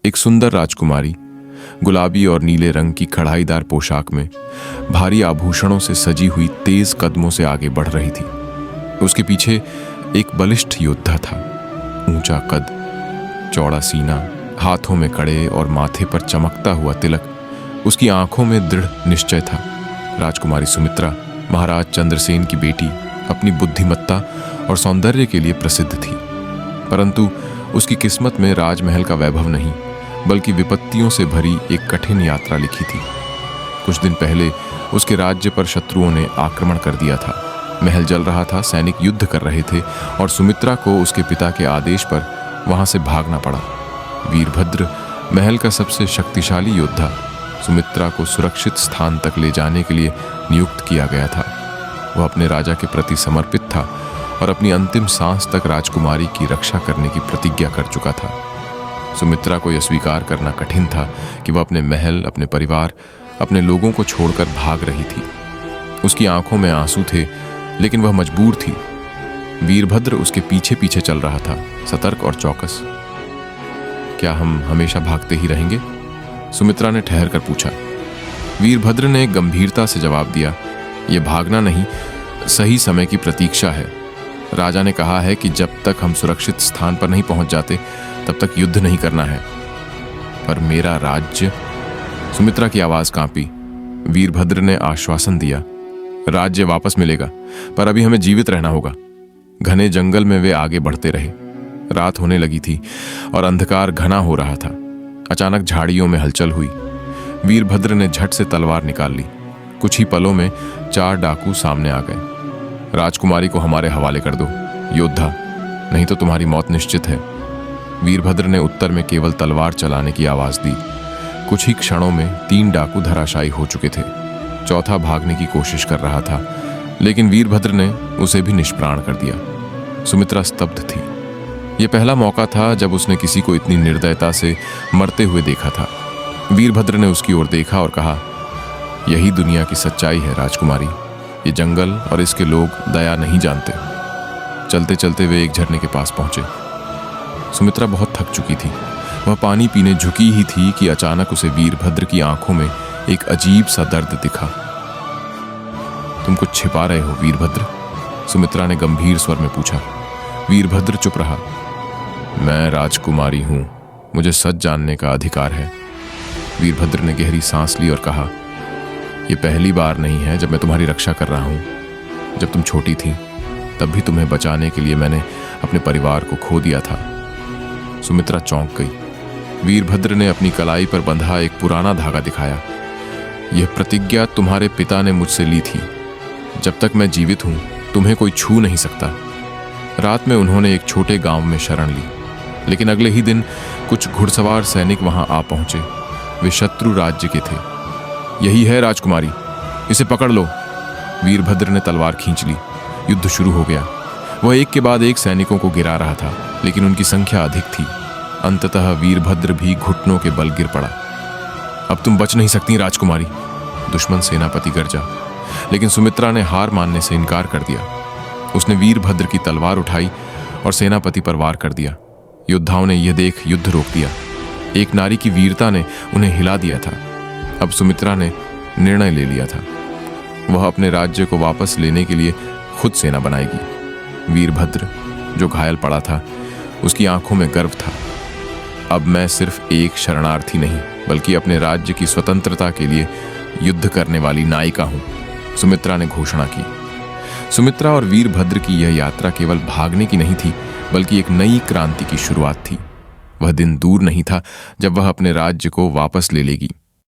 एक सुंदर राजकुमारी गुलाबी और नीले रंग की कढ़ाईदार पोशाक में भारी आभूषणों से सजी हुई तेज कदमों से आगे बढ़ रही थी। उसके पीछे एक बलिष्ठ योद्धा था। ऊंचा कद, चौड़ा सीना, हाथों में कड़े और माथे पर चमकता हुआ तिलक, उसकी आंखों में दृढ़ निश्चय था। राजकुमारी सुमित्रा महाराज चंद्रसेन की बेटी अपनी बुद्धिमत्ता और सौंदर्य के लिए प्रसिद्ध थी, परंतु उसकी किस्मत में राजमहल का वैभव नहीं बल्कि विपत्तियों से भरी एक कठिन यात्रा लिखी थी। कुछ दिन पहले उसके राज्य पर शत्रुओं ने आक्रमण कर दिया था। महल जल रहा था, सैनिक युद्ध कर रहे थे और सुमित्रा को उसके पिता के आदेश पर वहां से भागना पड़ा। वीरभद्र, महल का सबसे शक्तिशाली योद्धा, सुमित्रा को सुरक्षित स्थान तक ले जाने के लिए नियुक्त किया गया था। वह अपने राजा के प्रति समर्पित था और अपनी अंतिम सांस तक राजकुमारी की रक्षा करने की प्रतिज्ञा कर चुका था। सुमित्रा को यह स्वीकार करना कठिन था कि वह अपने महल, अपने परिवार, अपने लोगों को छोड़कर भाग रही थी। उसकी आंखों में आंसू थे, लेकिन वह मजबूर थी। वीरभद्र उसके पीछे पीछे चल रहा था, सतर्क और चौकस। क्या हम हमेशा भागते ही रहेंगे? सुमित्रा ने ठहर कर पूछा। वीरभद्र ने गंभीरता से जवाब दिया, यह भागना नहीं, सही समय की प्रतीक्षा है। राजा ने कहा है कि जब तक हम सुरक्षित स्थान पर नहीं पहुंच जाते तब तक युद्ध नहीं करना है। पर मेरा राज्य? सुमित्रा की आवाज कांपी। वीरभद्र ने आश्वासन दिया, राज्य वापस मिलेगा, पर अभी हमें जीवित रहना होगा। घने जंगल में वे आगे बढ़ते रहे। रात होने लगी थी और अंधकार घना हो रहा था। अचानक झाड़ियों में हलचल हुई। वीरभद्र ने झट से तलवार निकाल ली। कुछ ही पलों में 4 डाकू सामने आ गए। राजकुमारी को हमारे हवाले कर दो, योद्धा, नहीं तो तुम्हारी मौत निश्चित है। वीरभद्र ने उत्तर में केवल तलवार चलाने की आवाज दी। कुछ ही क्षणों में 3 डाकू धराशायी हो चुके थे। चौथा भागने की कोशिश कर रहा था, लेकिन वीरभद्र ने उसे भी निष्प्राण कर दिया। सुमित्रा स्तब्ध थी। यह पहला मौका था जब उसने किसी को इतनी निर्दयता से मरते हुए देखा था। वीरभद्र ने उसकी ओर देखा और कहा, यही दुनिया की सच्चाई है राजकुमारी। ये जंगल और इसके लोग दया नहीं जानते। चलते चलते वे एक झरने के पास पहुंचे। सुमित्रा बहुत थक चुकी थी। वह पानी पीने झुकी ही थी कि अचानक उसे वीरभद्र की आंखों में एक अजीब सा दर्द दिखा। तुम कुछ छिपा रहे हो वीरभद्र? सुमित्रा ने गंभीर स्वर में पूछा। वीरभद्र चुप रहा। मैं राजकुमारी हूं, मुझे सच जानने का अधिकार है। वीरभद्र ने गहरी सांस ली और कहा, यह पहली बार नहीं है जब मैं तुम्हारी रक्षा कर रहा हूं। जब तुम छोटी थी तब भी तुम्हें बचाने के लिए मैंने अपने परिवार को खो दिया था। सुमित्रा चौंक गई। वीरभद्र ने अपनी कलाई पर बंधा एक पुराना धागा दिखाया। यह प्रतिज्ञा तुम्हारे पिता ने मुझसे ली थी। जब तक मैं जीवित हूं तुम्हें कोई छू नहीं सकता। रात में उन्होंने एक छोटे गांव में शरण ली, लेकिन अगले ही दिन कुछ घुड़सवार सैनिक वहां आ पहुंचे। वे शत्रु राज्य के थे। यही है राजकुमारी, इसे पकड़ लो। वीरभद्र ने तलवार खींच ली। युद्ध शुरू हो गया। वह एक के बाद एक सैनिकों को गिरा रहा था, लेकिन उनकी संख्या अधिक थी। अंततः वीरभद्र भी घुटनों के बल गिर पड़ा। अब तुम बच नहीं सकती राजकुमारी, दुश्मन सेनापति गरजा, लेकिन सुमित्रा ने हार मानने से इनकार कर दिया। उसने वीरभद्र की तलवार उठाई और सेनापति पर वार कर दिया। योद्धाओं ने यह देख युद्ध रोक दिया। एक नारी की वीरता ने उन्हें हिला दिया था। अब सुमित्रा ने निर्णय ले लिया था, वह अपने राज्य को वापस लेने के लिए खुद सेना बनाएगी। वीरभद्र, जो घायल पड़ा था, उसकी आंखों में गर्व था। अब मैं सिर्फ एक शरणार्थी नहीं बल्कि अपने राज्य की स्वतंत्रता के लिए युद्ध करने वाली नायिका हूं, सुमित्रा ने घोषणा की। सुमित्रा और वीरभद्र की यह यात्रा केवल भागने की नहीं थी बल्कि एक नई क्रांति की शुरुआत थी। वह दिन दूर नहीं था जब वह अपने राज्य को वापस ले लेगी।